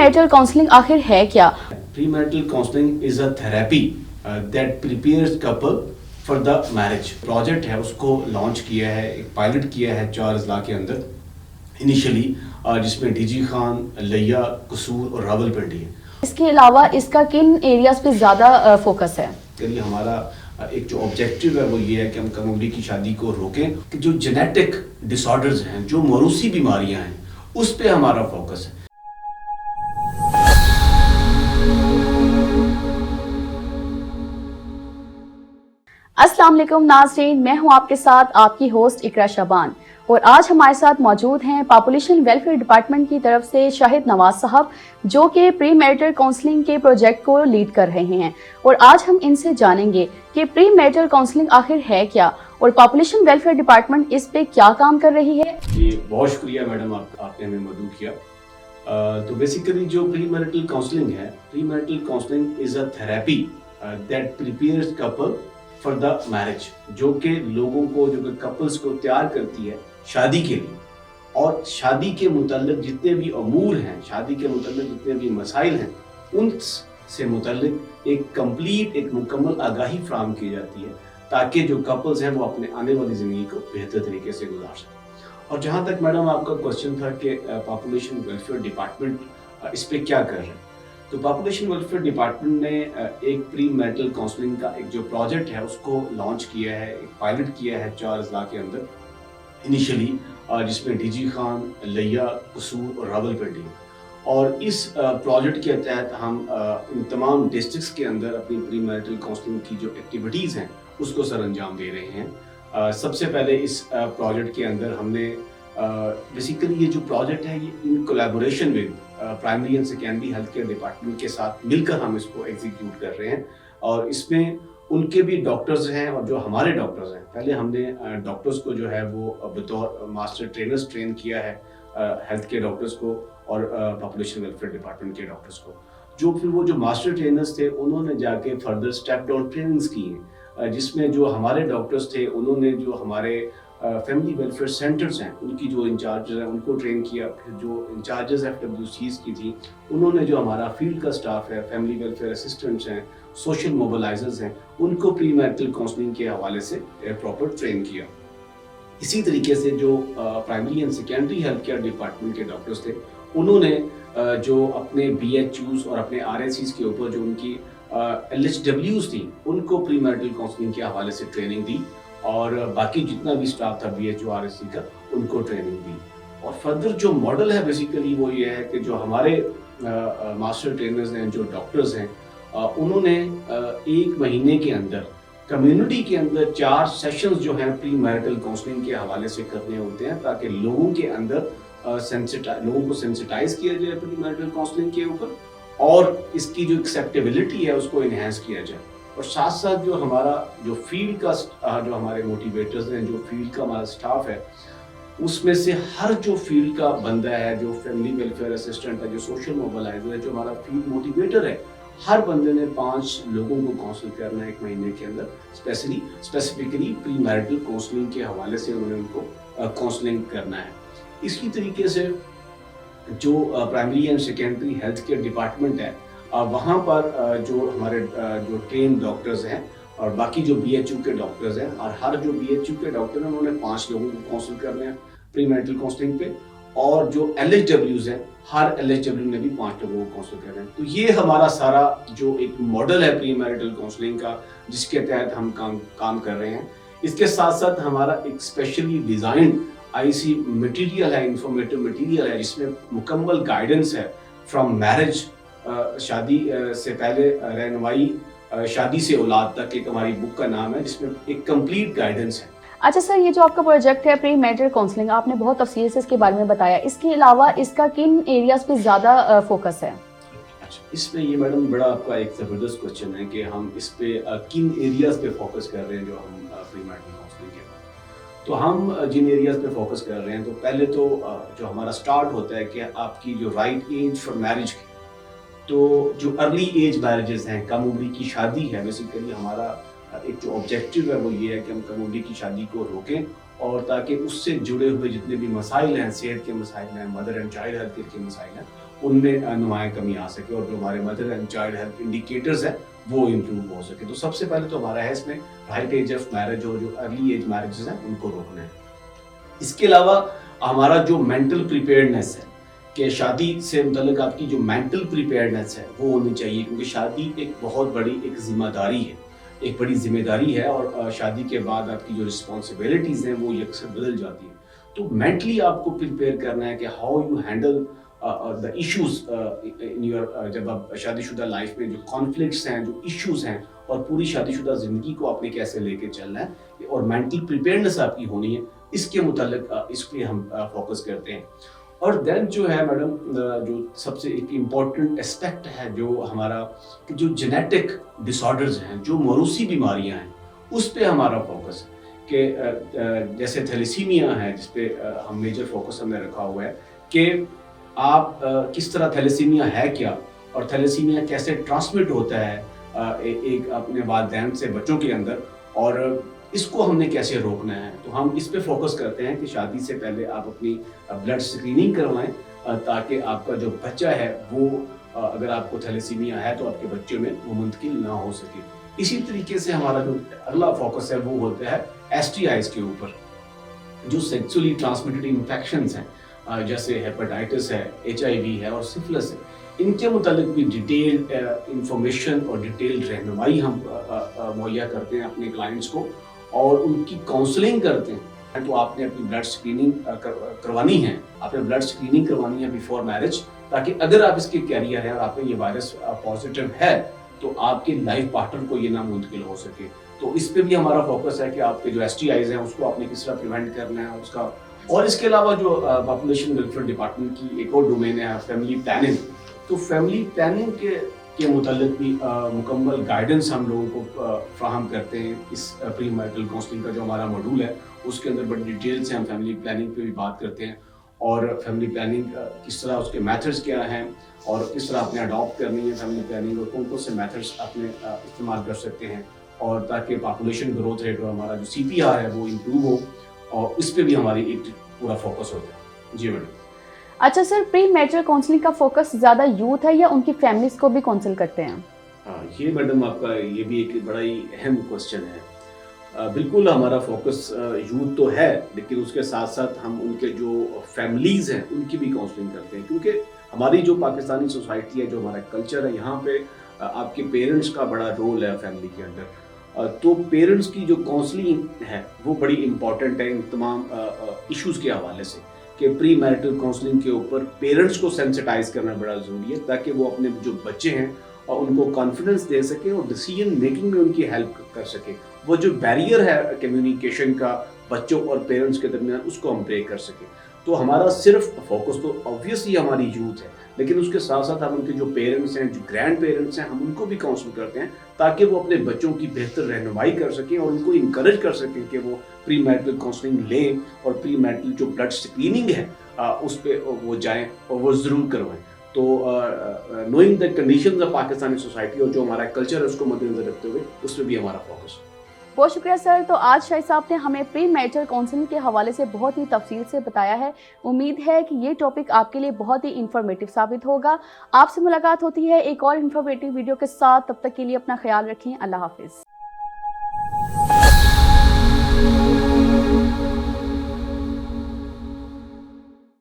Marital counselling आखिर है क्या? Premarital counseling is a therapy that prepares couple for the marriage. Project है उसको लॉन्च किया है, एक पायलट किया है 4 अजला के अंदर इनिशियली, जिसमें डीजी खान, लिया, कसूर और रावलपिंडी है। इसके अलावा इसका किन एरियाज पे ज़्यादा फोकस है? चलिए हमारा एक जो ऑब्जेक्टिव है वो ये है कि हम कमोबली की शादी को रोकें कि जो जेनेटिक डिसऑर्डर्स हैं, जो मौरूसी बीमारियां हैं, उस पे हमारा फोकस है। अस्सलाम वालेकुम नाज़रीन, मैं हूं आपके साथ आपकी होस्ट इकरा शाबान और आज हमारे साथ मौजूद हैं पॉपुलेशन वेलफेयर डिपार्टमेंट की तरफ से शाहिद नवाज साहब, जो कि प्री मैरिटल काउंसलिंग के प्रोजेक्ट को लीड कर रहे हैं। और आज हम इनसे जानेंगे कि प्री मैरिटल काउंसलिंग आखिर है क्या और पॉपुलेशन वेलफेयर डिपार्टमेंट इस पे क्या काम कर रही है। जी बहुत शुक्रिया मैडम, आपने हमें मदऊ किया। तो बेसिकली जो प्री मैरिटल काउंसलिंग है, pre marital counselling is a therapy that prepares couple for the marriage, जो कि लोगों को, जो कि कपल्स को तैयार करती है शादी के लिए, और शादी के मुतल्लिक जितने भी अमूर हैं, शादी के मुतल्लिक जितने भी मसाइल हैं, उन से मुतल्लिक एक कंप्लीट, एक मुकम्मल आगाही फराहम की जाती है, ताकि जो कपल्स हैं वो अपने आने वाली ज़िंदगी को बेहतर तरीके से गुजार सकें। और जहाँ तक मैडम आपका क्वेश्चन था कि पॉपुलेशन वेलफेयर डिपार्टमेंट इस पर क्या कर रहे हैं, तो पॉपुलेशन वेलफेयर डिपार्टमेंट ने एक प्री मैरिटल काउंसलिंग का एक जो प्रोजेक्ट है उसको लॉन्च किया है, एक पायलट किया है 4 अजला के अंदर इनिशियली, जिसमें डीजी खान, लिया, कसूर और रावलपिंडी। और इस प्रोजेक्ट के तहत हम इन तमाम डिस्ट्रिक्ट्स के अंदर अपनी प्री मैरिटल काउंसलिंग की जो एक्टिविटीज़ हैं उसको सर अंजाम दे रहे हैं। सबसे पहले इस प्रोजेक्ट के अंदर हमने बेसिकली ये जो प्रोजेक्ट है ये in collaboration with primary and secondary health care department के साथ मिलकर हम इसको एग्जीक्यूट कर रहे हैं। और इसमें उनके भी डॉक्टर्स हैं और जो हमारे डॉक्टर्स हैं, पहले हमने डॉक्टर्स को जो है वो बतौर मास्टर ट्रेनर्स ट्रेन किया है, हेल्थ केयर डॉक्टर्स को और पॉपुलेशन वेलफेयर डिपार्टमेंट के डॉक्टर्स को, जो फिर वो जो मास्टर ट्रेनर्स थे उन्होंने जाके फर्दर स्टेप डाउन ट्रेनिंग्स की हैं, जिसमें जो हमारे डॉक्टर्स थे उन्होंने जो हमारे फैमिली वेलफेयर सेंटर्स हैं उनकी जो इंचार्जेस हैं उनको ट्रेन किया। फिर जो इंचार्जेस FWCs की थी उन्होंने जो हमारा फील्ड का स्टाफ है, फैमिली वेलफेयर असिस्टेंट्स हैं, सोशल मोबिलाइजर्स हैं, उनको प्री मैरिटल काउंसलिंग के हवाले से प्रॉपर ट्रेन किया। इसी तरीके से जो primary and secondary health care department के डॉक्टर्स थे उन्होंने जो अपने BHUs और अपने RACs के ऊपर जो उनकी LHWs थी उनको प्री मैरिटल काउंसलिंग के हवाले से ट्रेनिंग दी, और बाकी जितना भी स्टाफ था BHU RAC का उनको ट्रेनिंग दी। और फर्दर जो मॉडल है बेसिकली वो ये है कि जो हमारे मास्टर ट्रेनर्स हैं, जो डॉक्टर्स हैं, उन्होंने 1 महीने के अंदर कम्युनिटी के अंदर 4 सेशंस जो हैं प्री मैरिटल काउंसलिंग के हवाले से करने होते हैं, ताकि लोगों के अंदर लोगों को सेंसिटाइज किया जाए प्री मैरिटल काउंसलिंग के ऊपर, और इसकी जो एक्सेप्टेबिलिटी है उसको इन्हेंस किया जाए। और साथ साथ जो हमारा जो फील्ड का जो हमारे मोटिवेटर्स हैं, जो फील्ड का हमारा स्टाफ है, उसमें से हर जो फील्ड का बंदा है, जो फैमिली वेलफेयर असिस्टेंट है, जो सोशल मोबिलाइजर है, जो हमारा फील्ड मोटिवेटर है, हर बंदे ने 5 लोगों को काउंसिल करना है 1 महीने के अंदर, स्पेसिफिकली प्री मैरिटल काउंसलिंग के हवाले से उन्होंने उनको काउंसलिंग करना है। इसी तरीके से जो primary and secondary health care department है, वहाँ पर जो हमारे जो ट्रेन डॉक्टर्स हैं और बाकी जो BHU के डॉक्टर्स हैं, और हर जो BHU के डॉक्टर हैं उन्होंने 5 लोगों को काउंसिल करने हैं प्री मैरिटल काउंसलिंग पे, और जो LHWs हैं हर LHW ने भी 5 लोगों को काउंसिल करना है। तो ये हमारा सारा जो एक मॉडल है प्री मैरिटल काउंसलिंग का, जिसके तहत हम काम कर रहे हैं। इसके साथ साथ हमारा एक स्पेशली डिज़ाइंड IC मटेरियल है, इंफॉर्मेटिव मटेरियल है, जिसमें मुकम्मल गाइडेंस है फ्रॉम मैरिज, शादी से पहले रहनुमाई, शादी से औलाद तक, एक हमारी बुक का नाम है जिसमें एक कंप्लीट गाइडेंस है। अच्छा सर, ये जो आपका प्रोजेक्ट है प्री मैरिटल काउंसलिंग, आपने बहुत तफसील से इसके बारे में बताया, इसके अलावा इसका किन एरियाज पे ज़्यादा फोकस है? अच्छा, इसमें ये मैडम बड़ा आपका एक ज़बरदस्त क्वेश्चन है कि हम इस पे किन एरियाज पे फोकस कर रहे हैं जो हम प्री मैरिटल काउंसलिंग के। तो हम जिन एरियाज पे फोकस कर रहे हैं, तो पहले तो जो हमारा स्टार्ट होता है कि आपकी जो राइट एज फॉर मैरिज, तो जो अर्ली एज मैरिजेस हैं, कम उम्र की शादी है, बेसिकली हमारा एक जो ऑब्जेक्टिव है वो ये है कि हम कम उम्र की शादी को रोकें, और ताकि उससे जुड़े हुए जितने भी मसाइल हैं, सेहत के मसाइल हैं, mother and child health care के मसाइल हैं, ان میں نمایاں کمی آ سکے اور جو ہمارے mother and child health indicators ہیں وہ امپروو ہو سکے. تو سب سے پہلے تو ہمارا ہے اس میں رائٹ ایج آف میرج اور جو ارلی ایج میرجز ہیں ان کو روکنا ہے. اس کے علاوہ ہمارا جو مینٹل پریپیئرڈنیس ہے کہ شادی سے متعلق آپ کی جو مینٹل پریپیئرڈنیس ہے وہ ہونی چاہیے, کیونکہ شادی ایک بہت بڑی ایک ذمہ داری ہے, ایک بڑی ذمہ داری ہے, اور شادی کے بعد آپ کی جو رسپانسبلٹیز ہیں وہ یکسر بدل جاتی ہیں. تو مینٹلی آپ کو پریپیئر کرنا ہے کہ how you handle the issues in your, جب آپ شادی شدہ لائف میں جو کانفلکٹس ہیں, جو ایشوز ہیں, اور پوری شادی شدہ زندگی کو آپ نے کیسے لے کے چلنا ہے, اور مینٹل پریپیئرنیس آپ کی ہونی ہے, اس کے متعلق اس پہ ہم فوکس کرتے ہیں. اور دین جو ہے میڈم, جو سب سے ایک امپورٹنٹ اسپیکٹ ہے جو ہمارا, کہ جو جینیٹک ڈس آرڈرز ہیں, جو موروثی بیماریاں ہیں, اس پہ ہمارا فوکس ہے. کہ جیسے تھیلیسیمیا ہے جس پہ ہم میجر فوکس ہم نے رکھا ہوا ہے کہ آپ کس طرح تھیلیسیمیا ہے کیا, اور تھیلیسیمیا کیسے ٹرانسمٹ ہوتا ہے ایک اپنے والدین سے بچوں کے اندر, اور اس کو ہم نے کیسے روکنا ہے. تو ہم اس پہ فوکس کرتے ہیں کہ شادی سے پہلے آپ اپنی بلڈ اسکریننگ کروائیں تاکہ آپ کا جو بچہ ہے وہ, اگر آپ کو تھیلیسیمیا ہے تو آپ کے بچے میں وہ منتقل نہ ہو سکے. اسی طریقے سے ہمارا جو اگلا فوکس ہے وہ ہوتا ہے ایس ٹی آئیز کے اوپر, جو سیکسولی ٹرانسمیٹڈ انفیکشنز ہیں جیسے ہیپاٹائٹس ہے, ایچ آئی وی ہے اور سفلس ہے. ان کے متعلق بھی ڈیٹیل انفارمیشن اور ڈیٹیل رہنمائی ہم مہیا کرتے ہیں اپنے کلائنٹس کو, اور ان کی کاؤنسلنگ کرتے ہیں. تو آپ نے اپنی بلڈ اسکریننگ کروانی ہے, آپ نے بلڈ اسکریننگ کروانی ہے بیفور میرج, تاکہ اگر آپ اس کے کیریئر ہیں اور آپ میں یہ وائرس پازیٹیو ہے تو آپ کے لائف پارٹنر کو یہ نہ منتقل ہو سکے. تو اس پہ بھی ہمارا فوکس ہے کہ آپ کے جو ایس ٹی آئیز ہیں اس کو آپ نے کس طرح پریونٹ کرنا ہے اس کا. اور اس کے علاوہ جو پاپولیشن ویلفیئر ڈپارٹمنٹ کی ایک اور ڈومین ہے فیملی پلاننگ. تو فیملی پلاننگ کے متعلق بھی مکمل گائیڈنس ہم لوگوں کو فراہم کرتے ہیں. اس پری میرٹل کاؤنسلنگ کا جو ہمارا ماڈیول ہے اس کے اندر بڑی ڈیٹیل سے ہم فیملی پلاننگ پہ بھی بات کرتے ہیں, اور فیملی پلاننگ کس طرح, اس کے میتھڈس کیا ہیں, اور کس طرح آپ نے اڈاپٹ کرنی ہے فیملی پلاننگ, اور کون کون سے میتھڈس آپ نے استعمال کر سکتے ہیں, اور تاکہ پاپولیشن گروتھ ریٹ اور ہمارا جو سی پی آر ہے وہ امپروو ہو, اور اس پہ بھی ہماری ایک پورا فوکس ہوتا ہے. جی میڈم. اچھا سر, پری میرٹل کاؤنسلنگ کا فوکس زیادہ یوتھ ہے یا ان کی فیملیز کو بھی کاؤنسل کرتے ہیں؟ یہ میڈم آپ کا یہ بھی ایک بڑا ہی اہم کوسچن ہے. بالکل ہمارا فوکس یوتھ تو ہے, لیکن اس کے ساتھ ساتھ ہم ان کے جو فیملیز ہیں ان کی بھی کاؤنسلنگ کرتے ہیں, کیونکہ ہماری جو پاکستانی سوسائٹی ہے, جو ہمارا کلچر ہے, یہاں پہ آپ کے پیرنٹس کا بڑا رول ہے فیملی کے اندر. تو پیرنٹس کی جو کاؤنسلنگ ہے وہ بڑی امپورٹنٹ ہے ان تمام ایشوز کے حوالے سے, کہ پری میرٹل کاؤنسلنگ کے اوپر پیرنٹس کو سینسٹائز کرنا بڑا ضروری ہے, تاکہ وہ اپنے جو بچے ہیں اور ان کو کانفیڈنس دے سکیں اور ڈیسیجن میکنگ میں ان کی ہیلپ کر سکیں. وہ جو بیریئر ہے کمیونیکیشن کا بچوں اور پیرنٹس کے درمیان, اس کو ہم بریک کر سکیں. تو ہمارا صرف فوکس تو آبویسلی ہماری یوتھ ہے, لیکن اس کے ساتھ ساتھ ہم ان کے جو پیرنٹس ہیں, جو گرینڈ پیرنٹس ہیں, ہم ان کو بھی کاؤنسل کرتے ہیں تاکہ وہ اپنے بچوں کی بہتر رہنمائی کر سکیں اور ان کو انکریج کر سکیں کہ وہ پری میرٹل کاؤنسلنگ لیں, اور پری میرٹل جو بلڈ اسکریننگ ہے اس پہ وہ جائیں اور وہ ضرور کروائیں. تو knowing the conditions of Pakistani society اور جو ہمارا کلچر ہے اس کو مد نظر رکھتے ہوئے اس پہ بھی ہمارا فوکس ہے. بہت شکریہ سر. تو آج شاہد صاحب نے ہمیں پری میرٹل کاؤنسلنگ کے حوالے سے بہت ہی تفصیل سے بتایا ہے. امید ہے کہ یہ ٹاپک آپ کے لیے بہت ہی انفارمیٹیو ثابت ہوگا. آپ سے ملاقات ہوتی ہے ایک اور انفارمیٹیو ویڈیو کے ساتھ. تب تک کے لیے اپنا خیال رکھیں. اللہ حافظ.